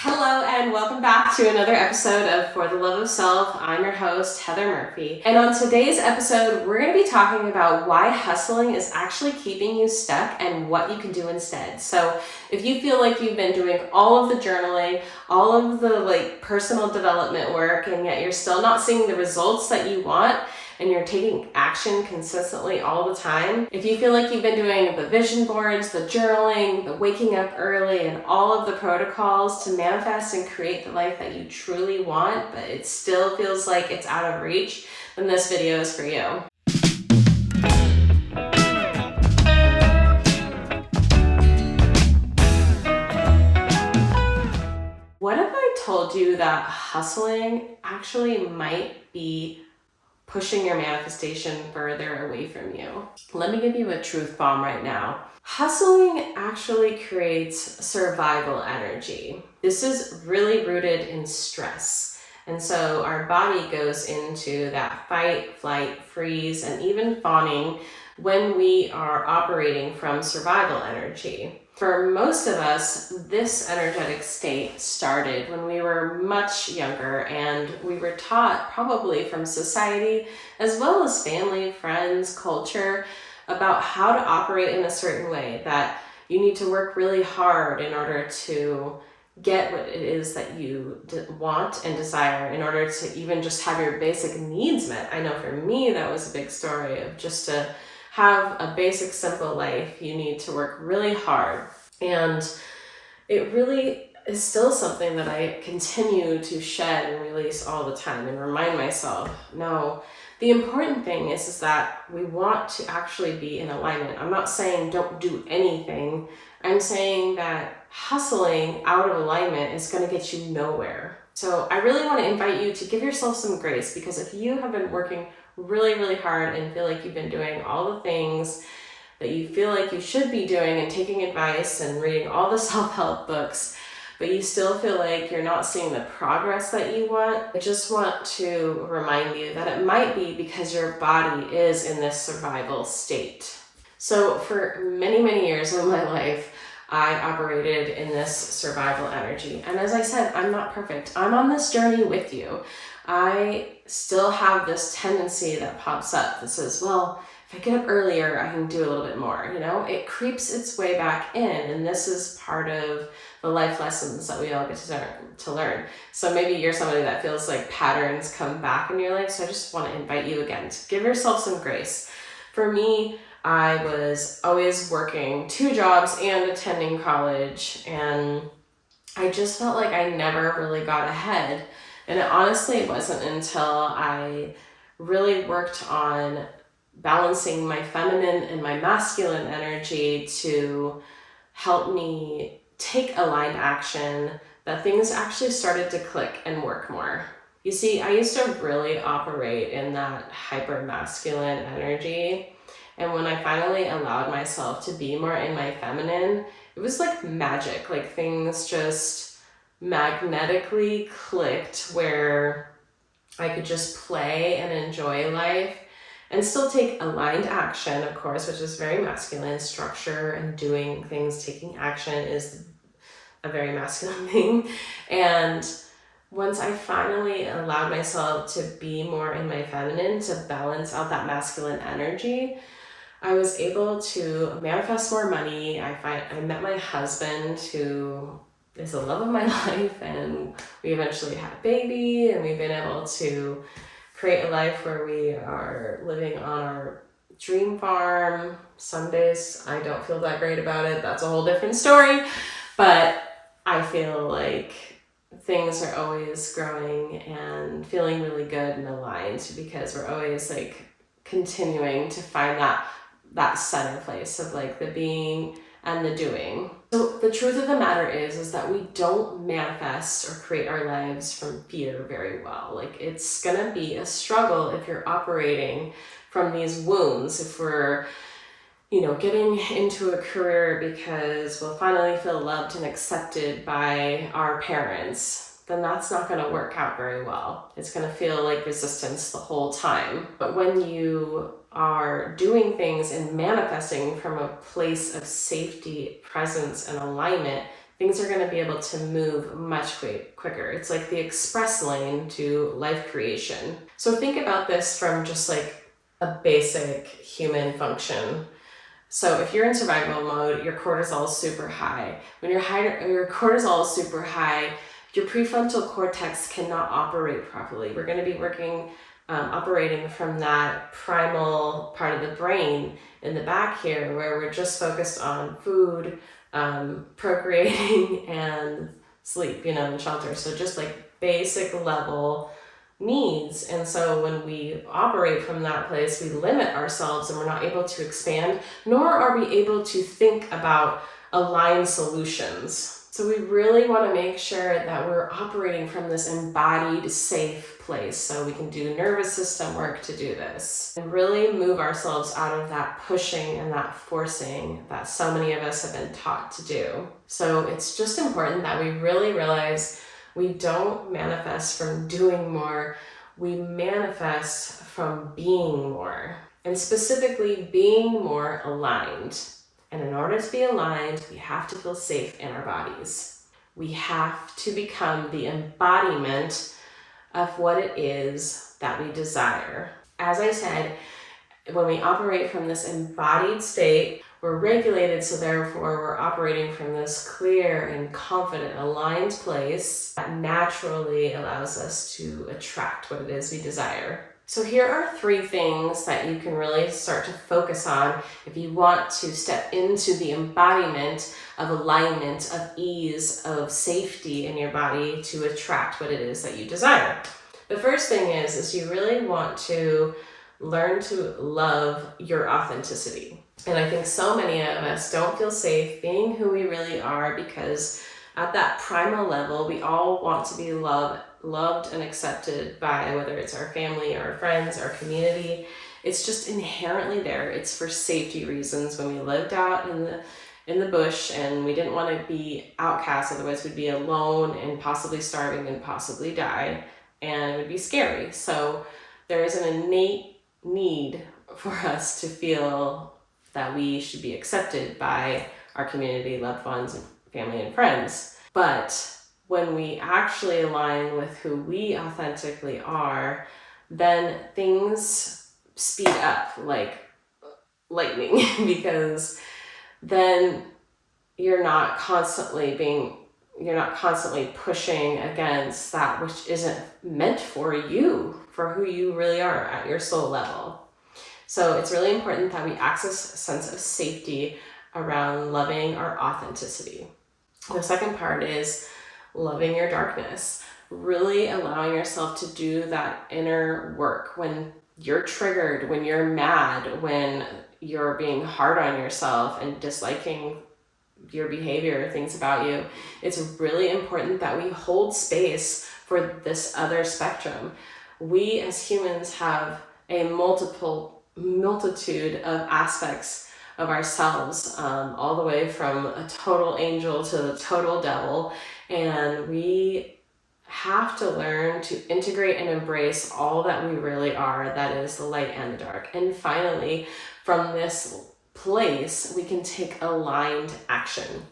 Hello and welcome back to another episode of For the Love of Self. I'm your host, Heather Murphy. And on today's episode, we're going to be talking about why hustling is actually keeping you stuck and what you can do instead. So if you feel like you've been doing all of the journaling, all of the personal development work, and yet you're still not seeing the results that you want, and you're taking action consistently all the time, if you feel like you've been doing the vision boards, the journaling, the waking up early, and all of the protocols to manifest and create the life that you truly want, but it still feels like it's out of reach, then this video is for you. What if I told you that hustling actually might be pushing your manifestation further away from you? Let me give you a truth bomb right now. Hustling actually creates survival energy. This is really rooted in stress. And so our body goes into that fight, flight, freeze, and even fawning when we are operating from survival energy. For most of us, this energetic state started when we were much younger, and we were taught, probably from society, as well as family, friends, culture, about how to operate in a certain way, that you need to work really hard in order to get what it is that you want and desire, in order to even just have your basic needs met. I know for me, that was a big story of just to have a basic, simple life, you need to work really hard. And it really is still something that I continue to shed and release all the time and remind myself, no, the important thing is that we want to actually be in alignment. I'm not saying don't do anything. I'm saying that hustling out of alignment is going to get you nowhere. So I really want to invite you to give yourself some grace, because if you have been working really, really hard and feel like you've been doing all the things that you feel like you should be doing and taking advice and reading all the self-help books, but you still feel like you're not seeing the progress that you want, I just want to remind you that it might be because your body is in this survival state. So for many, many years of my life, I operated in this survival energy. And as I said, I'm not perfect. I'm on this journey with you. I still have this tendency that pops up that says, well, if I get up earlier, I can do a little bit more. It creeps its way back in. And this is part of the life lessons that we all get to learn. So maybe you're somebody that feels like patterns come back in your life. So I just want to invite you again to give yourself some grace. For me, I was always working 2 jobs and attending college, and I just felt like I never really got ahead. And it honestly wasn't until I really worked on balancing my feminine and my masculine energy to help me take aligned action that things actually started to click and work more. You see, I used to really operate in that hyper masculine energy. And when I finally allowed myself to be more in my feminine, it was like magic. Like things just magnetically clicked, where I could just play and enjoy life and still take aligned action, of course, which is very masculine. Structure and doing things, taking action is a very masculine thing. And once I finally allowed myself to be more in my feminine, to balance out that masculine energy, I was able to manifest more money. I met my husband, who is the love of my life, and we eventually had a baby, and we've been able to create a life where we are living on our dream farm. Some days I don't feel that great about it. That's a whole different story. But I feel like things are always growing and feeling really good and aligned, because we're always continuing to find that center place of the being and the doing. So the truth of the matter is that we don't manifest or create our lives from fear very well. It's gonna be a struggle if you're operating from these wounds. If we're, getting into a career because we'll finally feel loved and accepted by our parents, then that's not going to work out very well. It's going to feel like resistance the whole time. But when you are doing things and manifesting from a place of safety, presence, and alignment, things are going to be able to move much quicker. It's like the express lane to life creation. So think about this from just like a basic human function. So if you're in survival mode, your cortisol is super high. When your cortisol is super high, your prefrontal cortex cannot operate properly. We're going to be operating from that primal part of the brain in the back here, where we're just focused on food, procreating, and sleep, and shelter. So just like basic level needs. And so when we operate from that place, we limit ourselves and we're not able to expand, nor are we able to think about aligned solutions. So we really want to make sure that we're operating from this embodied, safe place, so we can do nervous system work to do this and really move ourselves out of that pushing and that forcing that so many of us have been taught to do. So it's just important that we really realize we don't manifest from doing more, we manifest from being more, and specifically being more aligned. And in order to be aligned, we have to feel safe in our bodies. We have to become the embodiment of what it is that we desire. As I said, when we operate from this embodied state, we're regulated, so therefore we're operating from this clear and confident, aligned place that naturally allows us to attract what it is we desire. So here are 3 things that you can really start to focus on if you want to step into the embodiment of alignment, of ease, of safety in your body to attract what it is that you desire. The first thing is you really want to learn to love your authenticity. And I think so many of us don't feel safe being who we really are, because at that primal level, we all want to be loved and accepted by, whether it's our family, our friends, our community. It's just inherently there. It's for safety reasons. When we lived out in the bush and we didn't want to be outcasts, otherwise we'd be alone and possibly starving and possibly die, and it would be scary. So there is an innate need for us to feel that we should be accepted by our community, loved ones, family, and friends. But when we actually align with who we authentically are, then things speed up like lightning, because then you're not constantly pushing against that which isn't meant for you, for who you really are at your soul level. So it's really important that we access a sense of safety around loving our authenticity. The second part is loving your darkness, really allowing yourself to do that inner work. When you're triggered, when you're mad, when you're being hard on yourself and disliking your behavior, things about you, it's really important that we hold space for this other spectrum. We as humans have a multitude of aspects of ourselves, all the way from a total angel to the total devil. And we have to learn to integrate and embrace all that we really are, that is the light and the dark. And finally, from this place, we can take aligned action.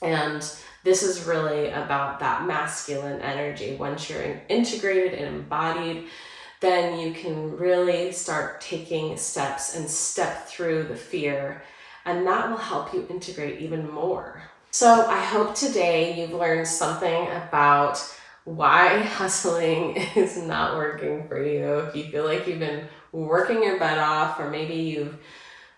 And this is really about that masculine energy. Once you're integrated and embodied, then you can really start taking steps and step through the fear, and that will help you integrate even more. So I hope today you've learned something about why hustling is not working for you. If you feel like you've been working your butt off, or maybe you've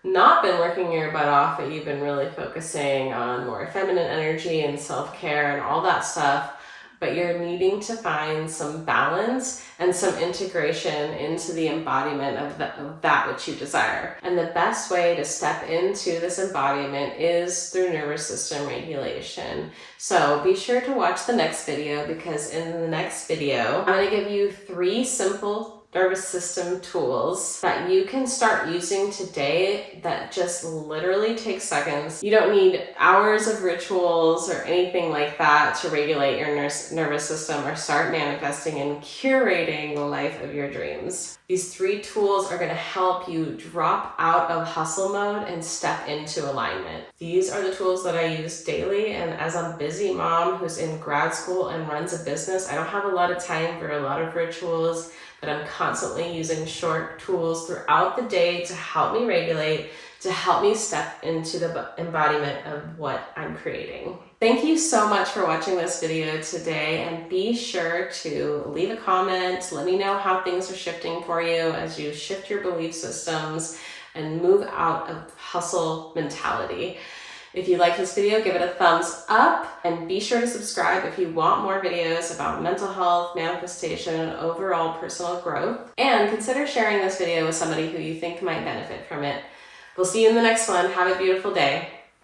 not been working your butt off, but you've been really focusing on more feminine energy and self-care and all that stuff, but you're needing to find some balance and some integration into the embodiment of that which you desire. And the best way to step into this embodiment is through nervous system regulation. So be sure to watch the next video, because in the next video, I'm going to give you 3 simple nervous system tools that you can start using today that just literally take seconds. You don't need hours of rituals or anything like that to regulate your nervous system or start manifesting and curating the life of your dreams. These 3 tools are going to help you drop out of hustle mode and step into alignment. These are the tools that I use daily, and as a busy mom who's in grad school and runs a business, I don't have a lot of time for a lot of rituals, but I'm constantly using short tools throughout the day to help me regulate, to help me step into the embodiment of what I'm creating. Thank you so much for watching this video today, and be sure to leave a comment. Let me know how things are shifting for you as you shift your belief systems and move out of hustle mentality. If you like this video, give it a thumbs up, and be sure to subscribe if you want more videos about mental health, manifestation, and overall personal growth. And consider sharing this video with somebody who you think might benefit from it. We'll see you in the next one. Have a beautiful day.